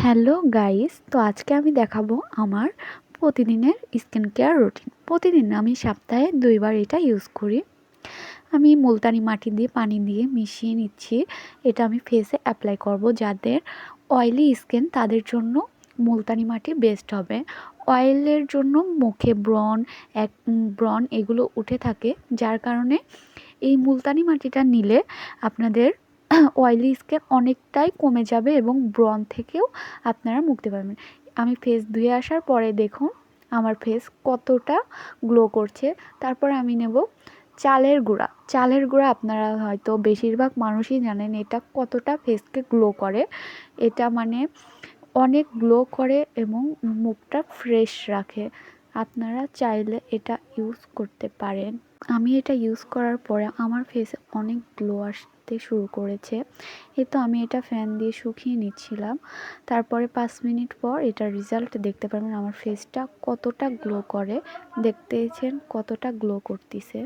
Hello guys, তো আজকে আমি দেখাবো আমার প্রতিদিনের স্কিন কেয়ার রুটিন। প্রতিদিন আমি সপ্তাহে 2 বার এটা ইউজ করি। আমি মুলতানি মাটি দিয়ে পানি দিয়ে মিশিয়ে নিচ্ছি। এটা আমি ফেসে অ্যাপ্লাই করব। যাদের অয়েলি স্কিন তাদের জন্য মুলতানি মাটি বেস্ট হবে। অয়েলের জন্য মুখে ব্রণ এগুলো উঠে থাকে, যার কারণে এই মুলতানি মাটিটা নিলে আপনাদের অয়েলি স্কিন অনেকটাই কমে যাবে এবং ব্রণ থেকেও আপনারা মুক্তি পাবেন। আমি ফেস ধুয়ে আসার পরে দেখুন আমার ফেস কতটা গ্লো করছে। তারপর আমি নেব চালের গুঁড়া। চালের গুঁড়া আপনারা হয়তো বেশিরভাগ মানুষই জানেন এটা কতটা ফেসকে গ্লো করে। এটা মানে অনেক গ্লো করে এবং মুখটা ফ্রেশ রাখে। আপনারা চাইলে এটা ইউজ করতে পারেন। আমি এটা ইউজ করার পরে আমার ফেসে অনেক গ্লো আসতে শুরু করেছে। এই তো আমি এটা ফ্যান দিয়ে শুকিয়ে নিচ্ছিলাম। তারপরে 5 মিনিট পর এটার রেজাল্ট দেখতে পারবেন আমার ফেসটা কতটা গ্লো করে। দেখতেছেন কতটা গ্লো করতেছে।